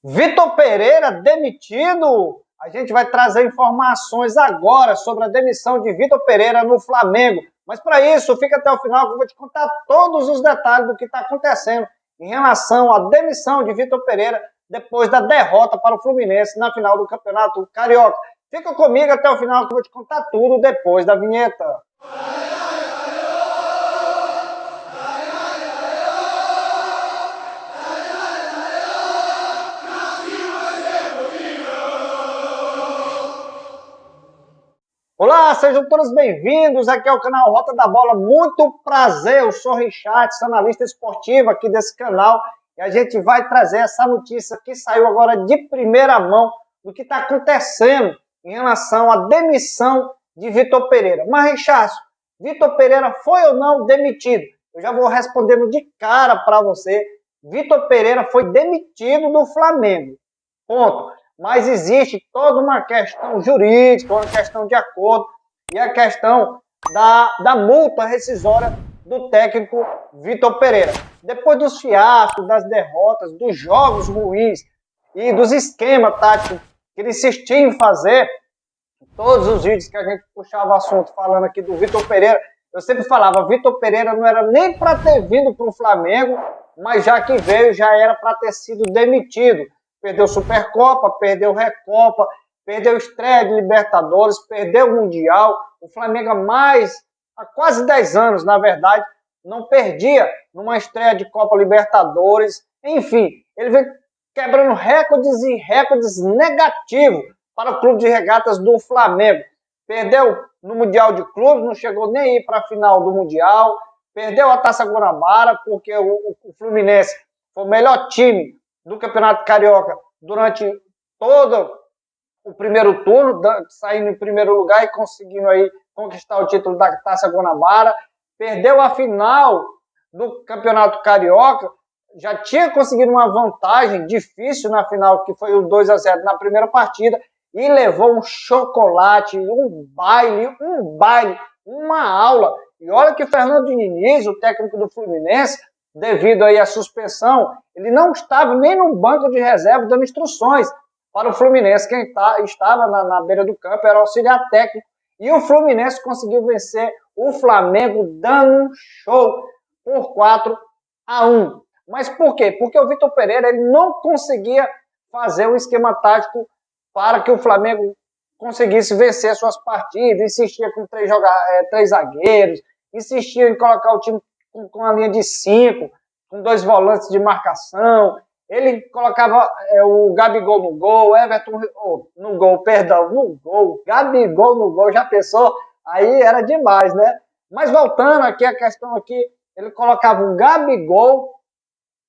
Vitor Pereira demitido. A gente vai trazer informações agora sobre a demissão de Vitor Pereira no Flamengo. Mas para isso, fica até o final que eu vou te contar todos os detalhes do que está acontecendo em relação à demissão de Vitor Pereira depois da derrota para o Fluminense na final do Campeonato Carioca. Fica comigo até o final que eu vou te contar tudo depois da vinheta. Olá, sejam todos bem-vindos, aqui é o canal Rota da Bola, muito prazer, eu sou Richard, analista esportivo aqui desse canal, e a gente vai trazer essa notícia que saiu agora de primeira mão do que está acontecendo em relação à demissão de Vitor Pereira. Mas, Richard, Vitor Pereira foi ou não demitido? Eu já vou respondendo de cara para você, Vitor Pereira foi demitido do Flamengo, ponto. Mas existe toda uma questão jurídica, uma questão de acordo e a questão da multa rescisória do técnico Vitor Pereira. Depois dos fiascos, das derrotas, dos jogos ruins e dos esquemas táticos que ele insistia em fazer, todos os vídeos que a gente puxava o assunto falando aqui do Vitor Pereira, eu sempre falava, Vitor Pereira não era nem para ter vindo para o Flamengo, mas já que veio, já era para ter sido demitido. Perdeu Supercopa, perdeu Recopa, perdeu estreia de Libertadores, perdeu o Mundial. O Flamengo há quase 10 anos, na verdade, não perdia numa estreia de Copa Libertadores. Enfim, ele vem quebrando recordes e recordes negativos para o Clube de Regatas do Flamengo. Perdeu no Mundial de Clubes, não chegou nem a ir para a final do Mundial. Perdeu a Taça Guanabara, porque o Fluminense foi o melhor time do Campeonato Carioca durante todo o primeiro turno, saindo em primeiro lugar e conseguindo aí conquistar o título da Taça Guanabara. Perdeu a final do Campeonato Carioca, já tinha conseguido uma vantagem difícil na final, que foi o 2-0 na primeira partida, e levou um chocolate, um baile, uma aula. E olha que Fernando Diniz, o técnico do Fluminense, devido aí à suspensão, ele não estava nem no banco de reserva dando instruções para o Fluminense. Quem estava na beira do campo era o auxiliar técnico. E o Fluminense conseguiu vencer o Flamengo dando um show por 4-1. Mas por quê? Porque o Vitor Pereira ele não conseguia fazer um esquema tático para que o Flamengo conseguisse vencer suas partidas. Insistia com três zagueiros, insistia em colocar o time com a linha de 5, com 2 volantes de marcação. Ele colocava o Gabigol no gol, Everton no gol, Gabigol no gol, já pensou? Aí era demais, né? Mas voltando aqui a questão aqui, ele colocava o Gabigol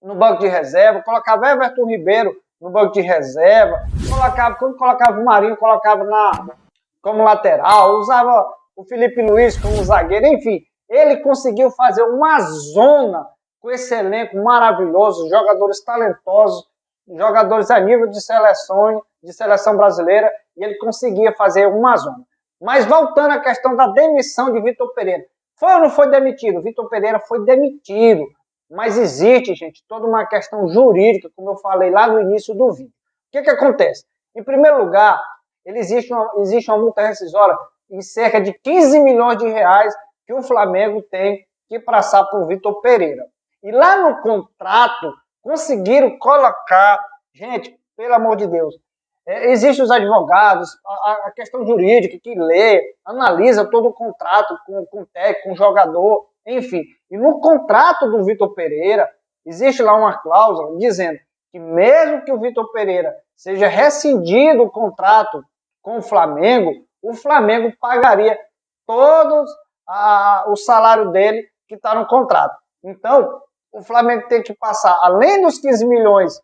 no banco de reserva, colocava Everton Ribeiro no banco de reserva, quando colocava o Marinho, colocava como lateral, usava o Felipe Luiz como zagueiro, enfim. Ele conseguiu fazer uma zona com esse elenco maravilhoso, jogadores talentosos, jogadores a nível de seleção brasileira, e ele conseguia fazer uma zona. Mas voltando à questão da demissão de Vitor Pereira, foi ou não foi demitido? Vitor Pereira foi demitido, mas existe, gente, toda uma questão jurídica, como eu falei lá no início do vídeo. O que acontece? Em primeiro lugar, existe uma multa rescisória em cerca de 15 milhões de reais que o Flamengo tem que passar por Vitor Pereira. E lá no contrato, conseguiram colocar, gente, pelo amor de Deus, existem os advogados, a questão jurídica que lê, analisa todo o contrato com o técnico, com o jogador, enfim. E no contrato do Vitor Pereira, existe lá uma cláusula dizendo que mesmo que o Vitor Pereira seja rescindido o contrato com o Flamengo pagaria todos o salário dele que está no contrato. Então, o Flamengo tem que passar, além dos 15 milhões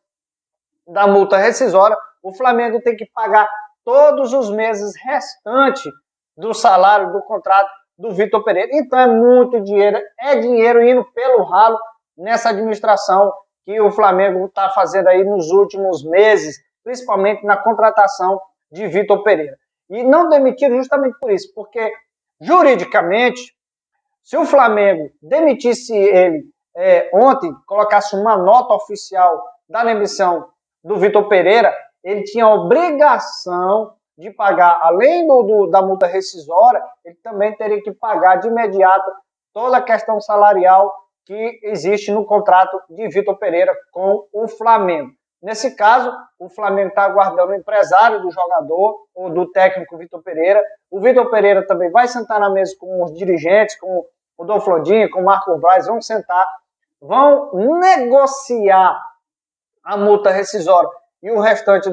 da multa rescisória, o Flamengo tem que pagar todos os meses restantes do salário do contrato do Vitor Pereira. Então é muito dinheiro, é dinheiro indo pelo ralo nessa administração que o Flamengo está fazendo aí nos últimos meses, principalmente na contratação de Vitor Pereira. E não demitiram justamente por isso, porque juridicamente, se o Flamengo demitisse ele ontem, colocasse uma nota oficial da demissão do Vitor Pereira, ele tinha a obrigação de pagar, além da multa rescisória, ele também teria que pagar de imediato toda a questão salarial que existe no contrato de Vitor Pereira com o Flamengo. Nesse caso, o Flamengo está aguardando o empresário do jogador, ou do técnico Vitor Pereira. O Vitor Pereira também vai sentar na mesa com os dirigentes, com o Rodolfo Landim, com o Marco Braz, vão sentar, vão negociar a multa rescisória e o restante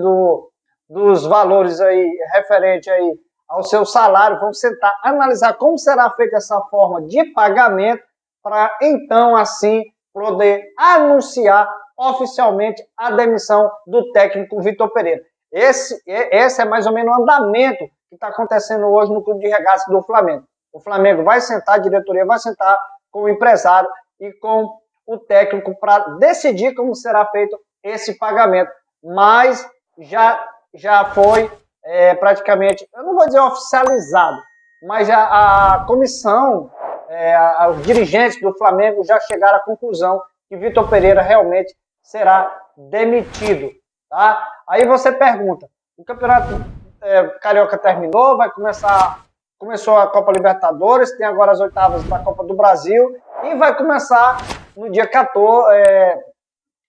dos valores aí, referente aí ao seu salário, vão sentar, analisar como será feita essa forma de pagamento, para então, assim, poder anunciar oficialmente a demissão do técnico Vitor Pereira. Esse é mais ou menos o andamento que está acontecendo hoje no Clube de Regatas do Flamengo. O Flamengo vai sentar, a diretoria vai sentar com o empresário e com o técnico para decidir como será feito esse pagamento. Mas já foi praticamente, eu não vou dizer oficializado, mas a comissão, os dirigentes do Flamengo já chegaram à conclusão que Vitor Pereira realmente será demitido. Tá? Aí você pergunta, o Campeonato Carioca terminou, começou a Copa Libertadores, tem agora as oitavas da Copa do Brasil e vai começar no dia 14,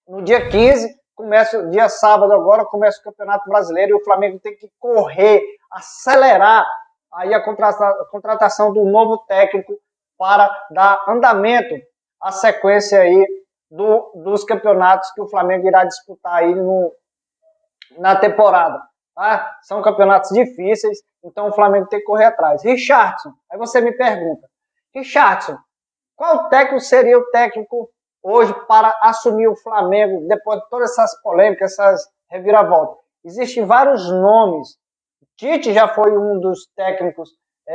no dia 15, começa dia sábado agora, começa o Campeonato Brasileiro e o Flamengo tem que correr, acelerar aí a contratação do novo técnico para dar andamento à sequência aí dos campeonatos que o Flamengo irá disputar aí na temporada. Tá? São campeonatos difíceis, então o Flamengo tem que correr atrás. Richarlison, aí você me pergunta, Richarlison, qual técnico seria o técnico hoje para assumir o Flamengo depois de todas essas polêmicas, essas reviravoltas? Existem vários nomes. Tite já foi um dos técnicos,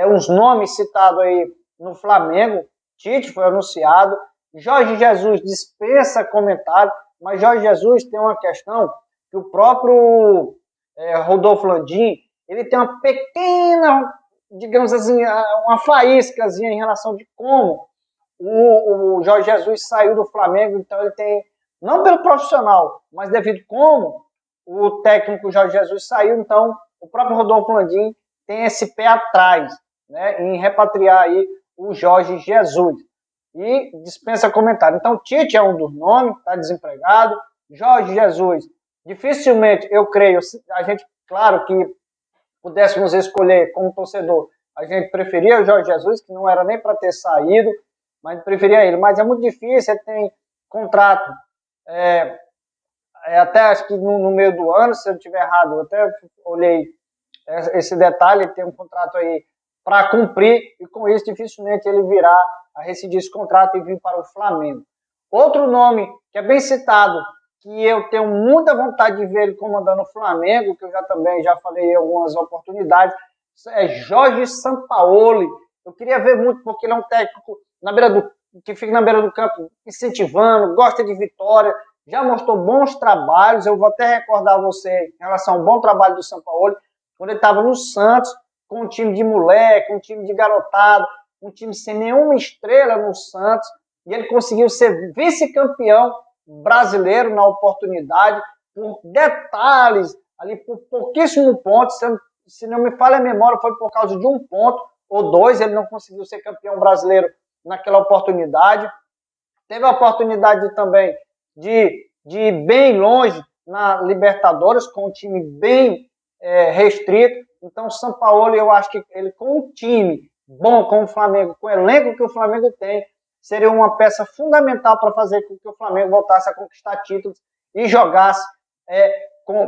uns nomes citados aí no Flamengo. Tite foi anunciado. Jorge Jesus dispensa comentário, mas Jorge Jesus tem uma questão que o próprio Rodolfo Landim, ele tem uma pequena, digamos assim, uma faíscazinha em relação de como o Jorge Jesus saiu do Flamengo, então ele tem, não pelo profissional, mas devido como o técnico Jorge Jesus saiu, então o próprio Rodolfo Landim tem esse pé atrás, né, em repatriar aí o Jorge Jesus. E dispensa comentário. Então, Tite é um dos nomes, está desempregado. Jorge Jesus, dificilmente, eu creio, a gente, claro que pudéssemos escolher como torcedor, a gente preferia o Jorge Jesus, que não era nem para ter saído, mas preferia ele. Mas é muito difícil, ele tem contrato, até acho que no meio do ano, se eu estiver errado, eu até olhei esse detalhe, ele tem um contrato aí para cumprir, e com isso dificilmente ele virá a rescindir esse contrato e vir para o Flamengo. Outro nome que é bem citado, que eu tenho muita vontade de ver ele comandando o Flamengo, que eu também já falei em algumas oportunidades, é Jorge Sampaoli. Eu queria ver muito, porque ele é um técnico que fica na beira do campo incentivando, gosta de vitória, já mostrou bons trabalhos. Eu vou até recordar você em relação ao bom trabalho do Sampaoli, quando ele estava no Santos, com um time de moleque, um time de garotado, um time sem nenhuma estrela no Santos, e ele conseguiu ser vice-campeão brasileiro na oportunidade, por detalhes, ali por pouquíssimos pontos, se não me falha a memória, foi por causa de um ponto ou dois, ele não conseguiu ser campeão brasileiro naquela oportunidade. Teve a oportunidade também de ir bem longe na Libertadores, com um time bem restrito. Então, o Sampaoli, eu acho que ele, com um time bom, com o Flamengo, com o elenco que o Flamengo tem, seria uma peça fundamental para fazer com que o Flamengo voltasse a conquistar títulos e jogasse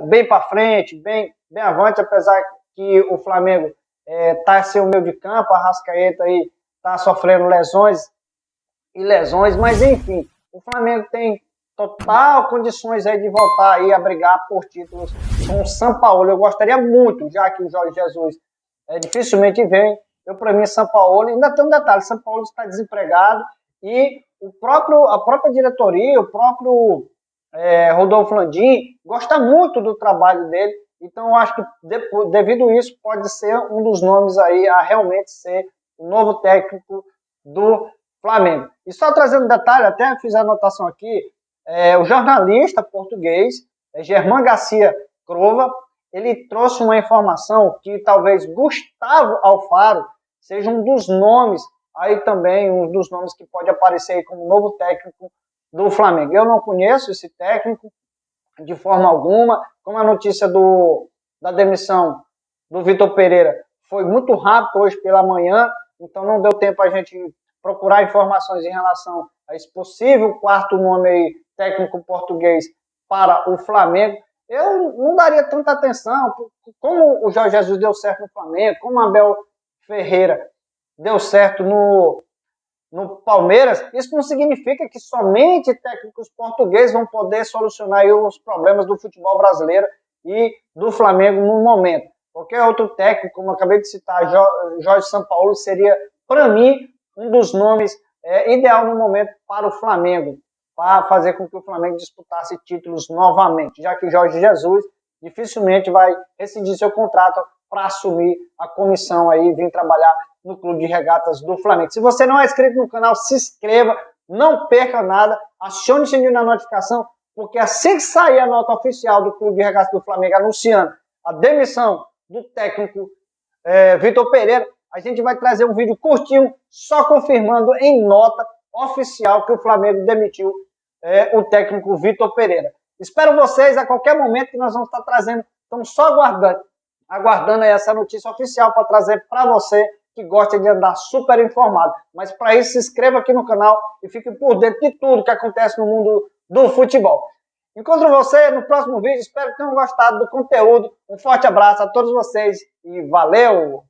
bem para frente, bem avante, apesar que o Flamengo está sem o meio de campo, a Arrascaeta aí está sofrendo lesões, mas enfim, o Flamengo tem total condições aí de voltar aí a brigar por títulos com o Sampaoli. Eu gostaria muito, já que o Jorge Jesus dificilmente vem, para mim, Sampaoli, ainda tem um detalhe, Sampaoli está desempregado e a própria diretoria, o próprio Rodolfo Landim gosta muito do trabalho dele, então eu acho que devido a isso pode ser um dos nomes aí a realmente ser o novo técnico do Flamengo. E só trazendo um detalhe, até fiz a anotação aqui, o jornalista português Germán Garcia Crova, ele trouxe uma informação que talvez Gustavo Alfaro seja um dos nomes, aí também um dos nomes que pode aparecer aí como novo técnico do Flamengo. Eu não conheço esse técnico de forma alguma, como a notícia da demissão do Vitor Pereira foi muito rápido hoje pela manhã, então não deu tempo a gente procurar informações em relação a esse possível quarto nome aí, técnico português para o Flamengo. Eu não daria tanta atenção, como o Jorge Jesus deu certo no Flamengo, como o Abel Ferreira deu certo no Palmeiras, isso não significa que somente técnicos portugueses vão poder solucionar aí os problemas do futebol brasileiro e do Flamengo no momento. Qualquer outro técnico, como eu acabei de citar, Jorge Sampaoli, seria, para mim, um dos nomes ideal no momento para o Flamengo, para fazer com que o Flamengo disputasse títulos novamente, já que Jorge Jesus dificilmente vai rescindir seu contrato para assumir a comissão aí e vir trabalhar no Clube de Regatas do Flamengo. Se você não é inscrito no canal, se inscreva, não perca nada, acione o sininho na notificação, porque assim que sair a nota oficial do Clube de Regatas do Flamengo anunciando a demissão do técnico Vitor Pereira, a gente vai trazer um vídeo curtinho só confirmando em nota oficial que o Flamengo demitiu o técnico Vitor Pereira. Espero vocês a qualquer momento que nós vamos estar trazendo, estamos só aguardando aí essa notícia oficial para trazer para você que gosta de andar super informado. Mas para isso, se inscreva aqui no canal e fique por dentro de tudo que acontece no mundo do futebol. Encontro você no próximo vídeo. Espero que tenham gostado do conteúdo. Um forte abraço a todos vocês e valeu!